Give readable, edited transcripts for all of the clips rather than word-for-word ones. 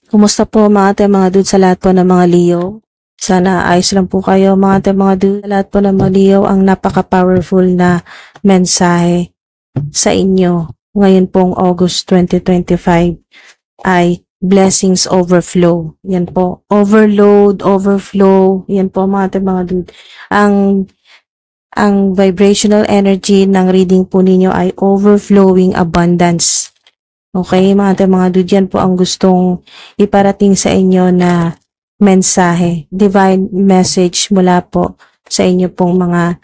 Kumusta po mga dude sa lahat po ng mga Leo? Sana ayos lang po kayo mga dude. Sa lahat po ng mga Leo, ang napaka-powerful na mensahe sa inyo ngayon pong August 2025 ay blessings overflow. Yan po. Overload, overflow. Yan po mga dude. Ang vibrational energy ng reading po ninyo ay overflowing abundance. Okay, mga dude, yan po ang gustong iparating sa inyo na mensahe, divine message mula po sa inyo pong mga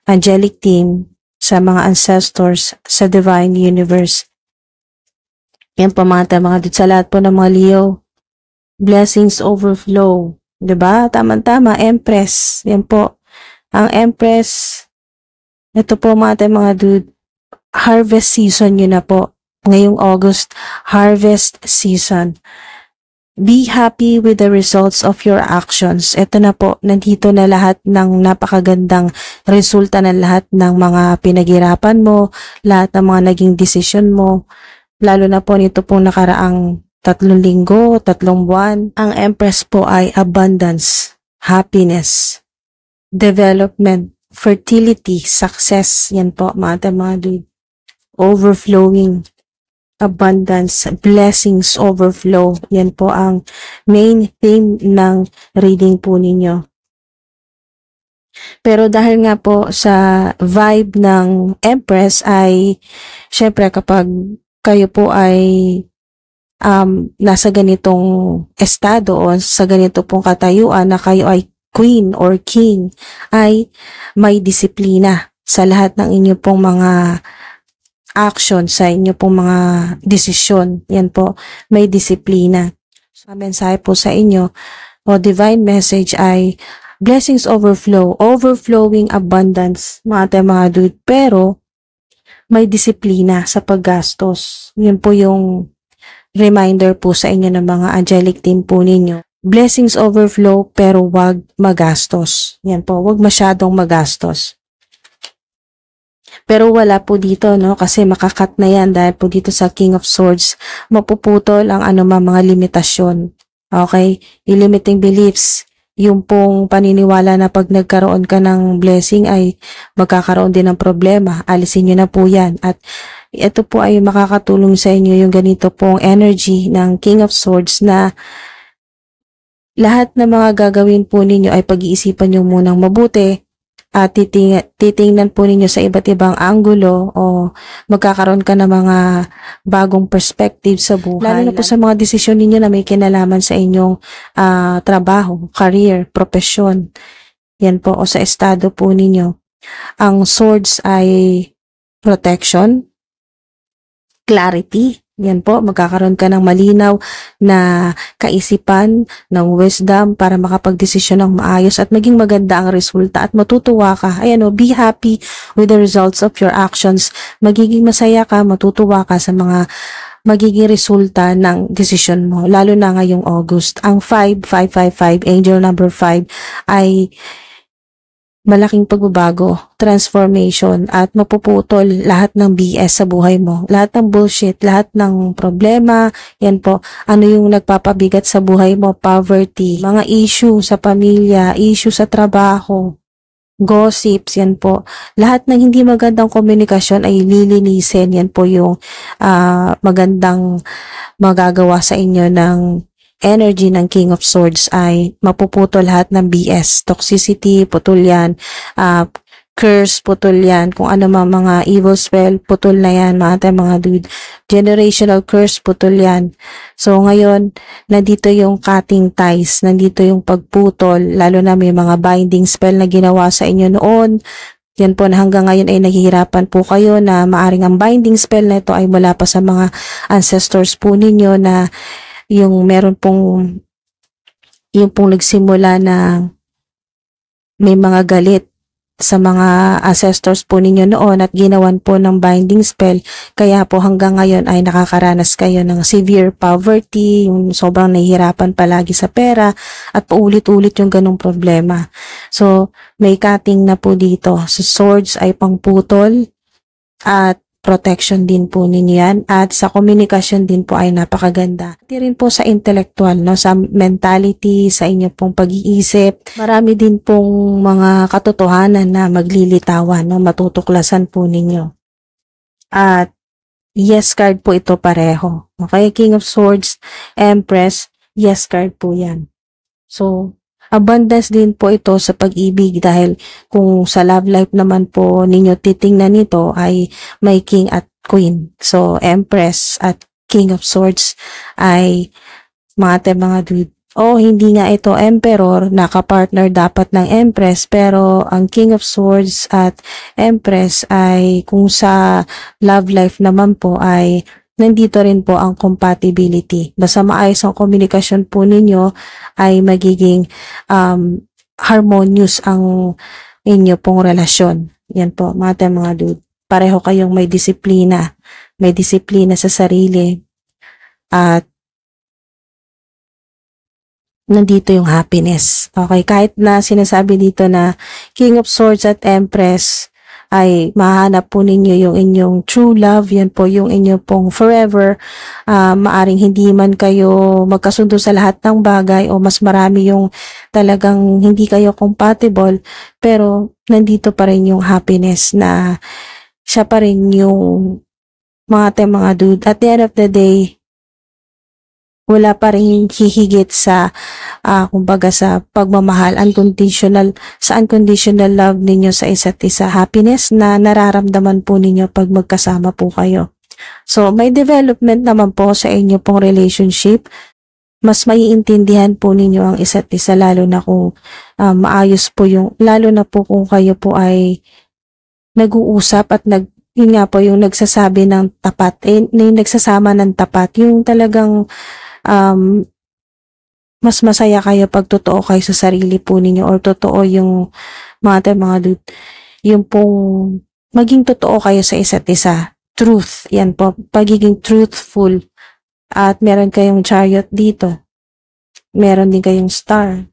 angelic team, sa mga ancestors, sa divine universe. Yan po mga dude, sa lahat po ng mga Leo, blessings overflow. 'Di ba? Tama-tama, Empress. Yan po. Ang Empress, ito po mga dude, harvest season yun na po. Ngayong August, harvest season. Be happy with the results of your actions. Ito na po, nandito na lahat ng napakagandang resulta ng lahat ng mga pinaghirapan mo, lahat ng mga naging desisyon mo, lalo na po nito pong nakaraang 3 linggo, 3 buwan. Ang Empress po ay abundance, happiness, development, fertility, success. Yan po mga dude. Overflowing abundance, blessings overflow. Yan po ang main theme ng reading po ninyo. Pero dahil nga po sa vibe ng Empress ay syempre kapag kayo po ay nasa ganitong estado o sa ganito pong katayuan na kayo ay queen or king, ay may disiplina sa lahat ng inyo pong mga action, sa inyo pong mga desisyon. Yan po, may disiplina. So, ang mensahe po sa inyo o divine message ay blessings overflow, overflowing abundance, mga dude, pero may disiplina sa paggastos. Yun po yung reminder po sa inyo ng mga angelic team po ninyo. Blessings overflow pero wag magastos. Yan po, wag masyadong magastos. Pero wala po dito, no? Kasi makakat na yan dahil po dito sa King of Swords, mapuputol ang anumang mga limitasyon. Okay? Yung limiting beliefs, yung pong paniniwala na pag nagkaroon ka ng blessing ay magkakaroon din ng problema. Alisin nyo na po yan. At ito po ay makakatulong sa inyo yung ganito pong energy ng King of Swords na lahat ng mga gagawin po ninyo ay pag-iisipan nyo munang mabuti at titingnan po ninyo sa iba't ibang anggulo o magkakaroon ka ng mga bagong perspective sa buhay. Lalo na po sa mga desisyon ninyo na may kinalaman sa inyong trabaho, career, profesyon. Yan po, o sa estado po ninyo. Ang swords ay protection, clarity. Yan po, magkakaroon ka ng malinaw na kaisipan, ng wisdom para makapagdesisyon ng maayos at maging maganda ang resulta at matutuwa ka. Ayan o, be happy with the results of your actions. Magiging masaya ka, matutuwa ka sa mga magiging resulta ng desisyon mo, lalo na ngayong August. Ang 5555, angel number 5, ay malaking pagbabago, transformation, at mapuputol lahat ng BS sa buhay mo. Lahat ng bullshit, lahat ng problema, yan po. Ano yung nagpapabigat sa buhay mo? Poverty, mga issue sa pamilya, issue sa trabaho, gossips, yan po. Lahat ng hindi magandang komunikasyon ay lilinisin. Yan po yung magandang magagawa sa inyo ng energy ng King of Swords ay mapuputol lahat ng BS, toxicity, putol yan, curse, putol yan, kung ano mga evil spell, putol na yan, mga dude, generational curse, putol yan. So ngayon, nandito yung cutting ties, nandito yung pagputol, lalo na may mga binding spell na ginawa sa inyo noon. Yan po na hanggang ngayon ay naghihirapan po kayo na maaring ang binding spell na ito ay mula pa sa mga ancestors po ninyo na yung meron pong nagsimula na may mga galit sa mga ancestors po ninyo noon at ginawan po ng binding spell, kaya po hanggang ngayon ay nakakaranas kayo ng severe poverty, yung sobrang nahihirapan palagi sa pera at paulit-ulit yung ganong problema. So may cutting na po dito. So swords ay pangputol at protection din po ninyo yan, at sa komunikasyon din po ay napakaganda. Hindi rin po sa intellectual, no, sa mentality, sa inyo pong pag-iisip, marami din pong mga katotohanan na maglilitawan, no, matutuklasan po ninyo. At yes card po ito pareho. Okay, King of Swords, Empress, yes card po yan. So, abundance din po ito sa pag-ibig, dahil kung sa love life naman po ninyo titingnan nito ay may King at Queen. So, Empress at King of Swords ay mga dude. Hindi nga ito Emperor, nakapartner dapat ng Empress, pero ang King of Swords at Empress ay kung sa love life naman po ay nandito rin po ang compatibility. Basta maayos ang komunikasyon po ninyo ay magiging harmonious ang inyo pong relasyon. Yan po, mga dude. Pareho kayong may disiplina sa sarili, at nandito yung happiness. Okay, kahit na sinasabi dito na King of Swords at Empress, ay mahanap po ninyo yung inyong true love, yan po yung inyong pong forever. Maaring hindi man kayo magkasundo sa lahat ng bagay, o mas marami yung talagang hindi kayo compatible, pero nandito pa rin yung happiness na siya pa rin yung mga dude. At the end of the day, wala pa rin hihigit sa kumbaga sa pagmamahal, unconditional love ninyo sa isa't isa, happiness na nararamdaman po ninyo pag magkasama po kayo. So, may development naman po sa inyo pong relationship. Mas maiintindihan po ninyo ang isa't isa, lalo na kung maayos po lalo na po kung kayo po ay nag-uusap at yun nga po yung nagsasabi ng tapat, yung nagsasama ng tapat, yung talagang mas masaya kayo pag totoo kayo sa sarili po ninyo, or totoo yung mga dude, yung pong maging totoo kayo sa isa't isa. Truth, yan po, pagiging truthful. At meron kayong Chariot dito, meron din kayong Star,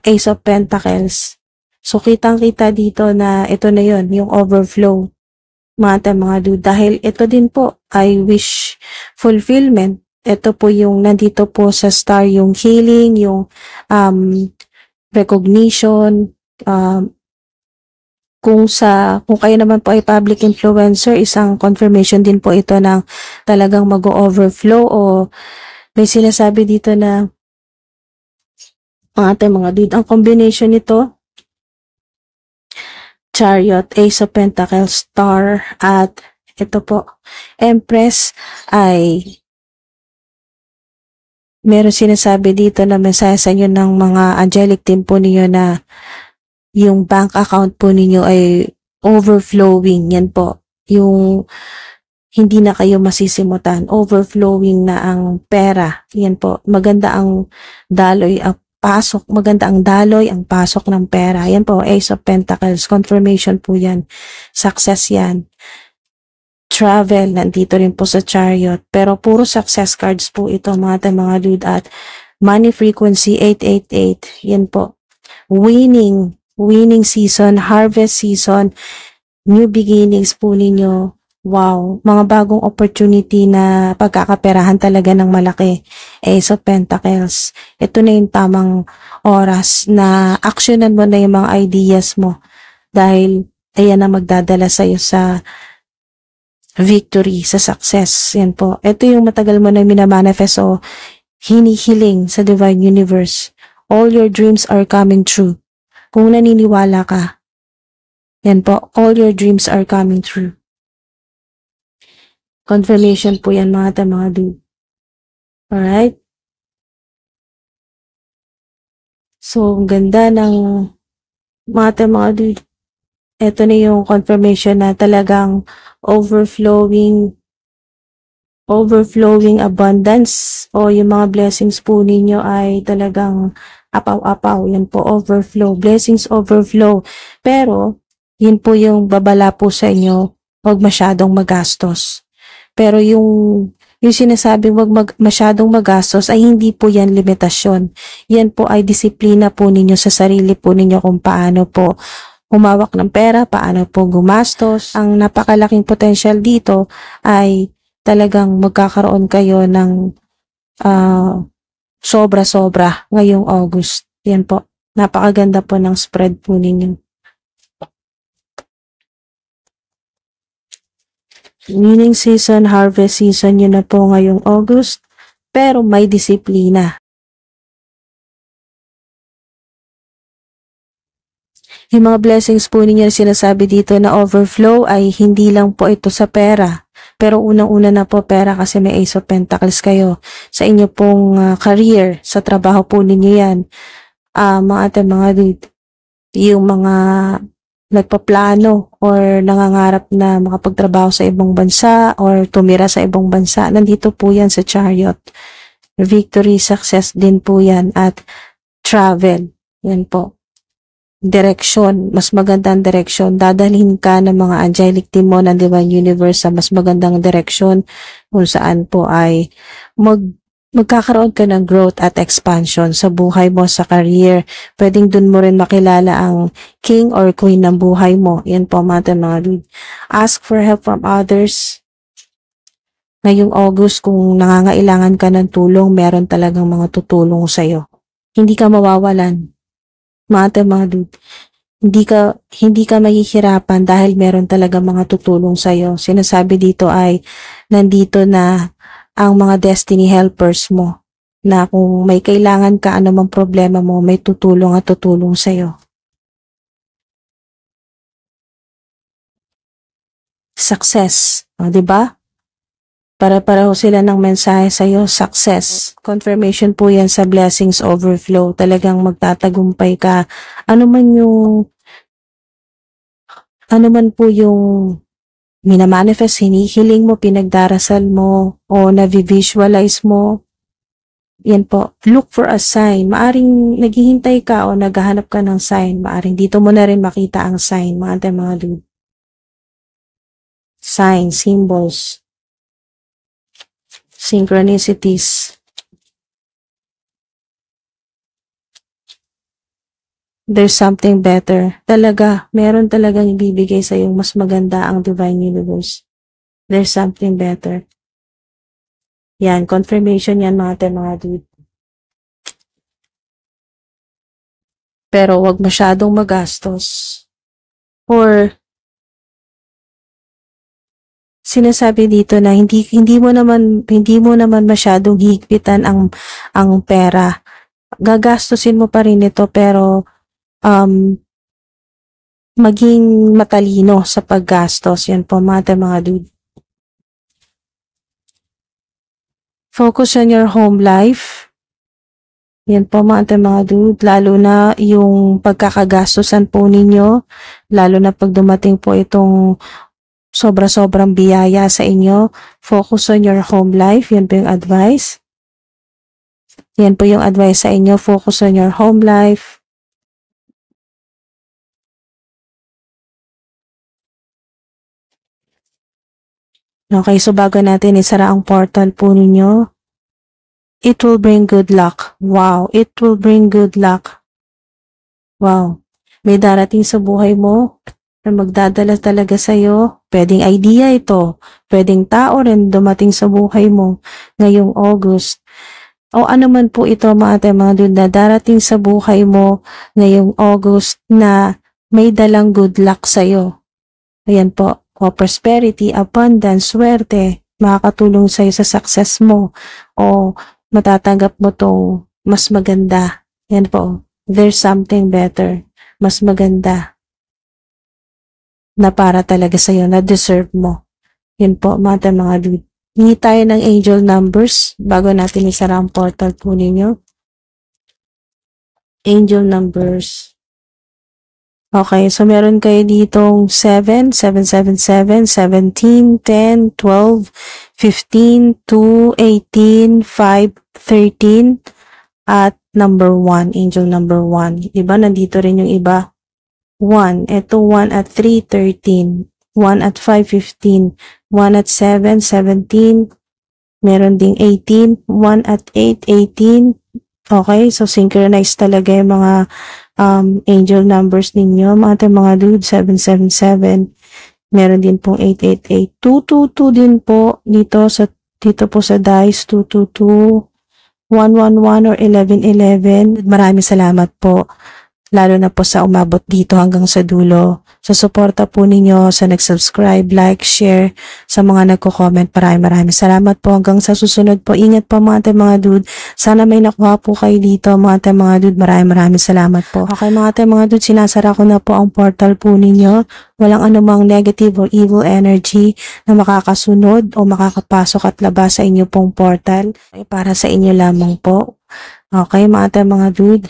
Ace of Pentacles. So kitang-kita dito na ito na yon, yung overflow, mga dude, dahil ito din po ay wish fulfillment. Ito po yung nandito po sa Star, yung healing, yung recognition. Kung kayo naman po ay public influencer, isang confirmation din po ito ng talagang mag-overflow, o may sinasabi dito na mga dude, ang combination nito, Chariot, Ace of Pentacles, Star, at ito po, Empress, ay meron sinasabi dito na mensahe sa inyo ng mga angelic team po ninyo na yung bank account po ninyo ay overflowing. Yan po, yung hindi na kayo masisimutan, overflowing na ang pera. Yan po, maganda ang daloy, maganda ang daloy, ang pasok ng pera. Yan po, Ace of Pentacles, confirmation po yan, success yan. Travel, nandito rin po sa Chariot, pero puro success cards po ito, mga dude. At money frequency 888, yan po, winning season, harvest season, new beginnings po ninyo. Wow, mga bagong opportunity na pagkakaperahan talaga ng malaki. Ace of Pentacles, ito na yung tamang oras na actionan mo na yung mga ideas mo, dahil ayan ang magdadala sa'yo sa victory, sa success. Yan po. Ito yung matagal mo na minamanifest o hinihiling sa Divine Universe. All your dreams are coming true. Kung naniniwala ka, yan po, all your dreams are coming true. Confirmation po yan, mga dude. Alright? So, ang ganda ng mga dude. Ito na yung confirmation na talagang overflowing abundance, o yung mga blessings po ninyo ay talagang apaw-apaw. Yan po, overflow. Blessings overflow. Pero, yun po yung babala po sa inyo, huwag masyadong magastos. Pero yung sinasabing huwag masyadong magastos ay hindi po yan limitasyon. Yan po ay disiplina po ninyo sa sarili po ninyo kung paano po humawak ng pera, paano po gumastos. Ang napakalaking potential dito ay talagang magkakaroon kayo ng sobra-sobra ngayong August. Yan po. Napakaganda po ng spread po ninyo. Winning season, harvest season yun na po ngayong August, pero may disiplina. Yung mga blessings po ninyo na sinasabi dito na overflow ay hindi lang po ito sa pera, pero unang-una na po pera kasi may Ace of Pentacles kayo. Sa inyo pong career, sa trabaho po ninyo yan, mga dude, yung mga nagpaplano or nangangarap na makapagtrabaho sa ibang bansa or tumira sa ibang bansa, nandito po yan sa Chariot. Victory, success din po yan at travel. Yan po. Direction, mas magandang direction. Dadalhin ka ng mga angelic team mo ng Divine Universe sa mas magandang direction kung saan po ay magkakaroon ka ng growth at expansion sa buhay mo, sa career. Pwedeng dun mo rin makilala ang king or queen ng buhay mo. Yan po mga dude. Ask for help from others. Ngayong August, kung nangangailangan ka ng tulong, meron talagang mga tutulong sa'yo. Hindi ka mawawalan. Mga dude. Hindi ka mahihirapan dahil meron talaga mga tutulong sa'yo. Sinasabi dito ay nandito na ang mga destiny helpers mo na kung may kailangan ka, anumang problema mo, may tutulong at tutulong sa'yo. Success. O, diba? Para-pareho sila ng mensahe sa'yo, success. Confirmation po yan sa blessings overflow. Talagang magtatagumpay ka. Ano man po yung minamanifest, hinihiling mo, pinagdarasal mo, o navi-visualize mo, yan po, look for a sign. Maaring naghihintay ka o naghahanap ka ng sign. Maaring dito mo na rin makita ang sign, mga dude. Signs, symbols, synchronicities. There's something better. Talaga, meron talagang ibibigay sa yung mas maganda ang Divine Universe. There's something better. Yan, confirmation yan mga dude. Pero wag masyadong magastos. Or sinasabi dito na hindi mo naman masyadong higpitan ang pera. Gagastusin mo pa rin ito pero maging matalino sa paggastos. Yan po mga dude. Focus on your home life. Yan po mga dude. Lalo na yung pagkakagastosan po ninyo. Lalo na pag dumating po itong sobra-sobrang biyaya sa inyo. Focus on your home life. Yan po yung advice. Yan po yung advice sa inyo. Focus on your home life. Okay, so bago natin isara ang portal po ninyo, it will bring good luck. Wow, it will bring good luck. Wow, may darating sa buhay mo na magdadala talaga sa'yo. Pwedeng idea ito, pwedeng tao rin dumating sa buhay mo ngayong August. O ano man po ito mga dude na darating sa buhay mo ngayong August na may dalang good luck sa'yo. Ayan po. O prosperity, abundance, swerte, makakatulong sa'yo sa success mo o matatanggap mo tong mas maganda. Yan po, there's something better, mas maganda na para talaga sa'yo, na deserve mo. Yan po, mga dude. Hingi tayo ng angel numbers bago natin isara ang portal po ninyo. Angel numbers. Okay, so meron kayo ditong 7, 777, 17, 10, 12, 15, 2, 18, 5, 13, at number 1, angel number 1. Diba, nandito rin yung iba. 1, ito 1 at 3, 13, 1 at 5, 15, 1 at 7, 17, meron ding 18, 1 at 8, 18. Okay, so synchronized talaga yung mga angel numbers ninyo, mga dude, 777. Meron din pong 888. 222 din po dito po sa dice, 222, 111 or 1111. Maraming salamat po. Lalo na po sa umabot dito hanggang sa dulo. Sa suporta po ninyo, sa nag-subscribe, like, share, sa mga nagko-comment. Maraming salamat po. Hanggang sa susunod po. Ingat po mga dude. Sana may nakuha po kayo dito mga dude. Maraming salamat po. Okay mga dude, sinasara ko na po ang portal po ninyo. Walang anumang negative or evil energy na makakasunod o makakapasok at labas sa inyo pong portal. Para sa inyo lamang po. Okay mga dude.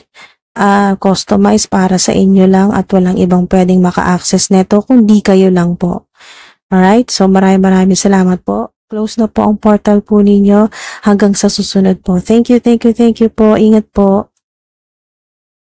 Customize para sa inyo lang at walang ibang pwedeng maka-access neto kundi kayo lang po. Alright, so maraming salamat po. Close na po ang portal po ninyo hanggang sa susunod po. Thank you po. Ingat po.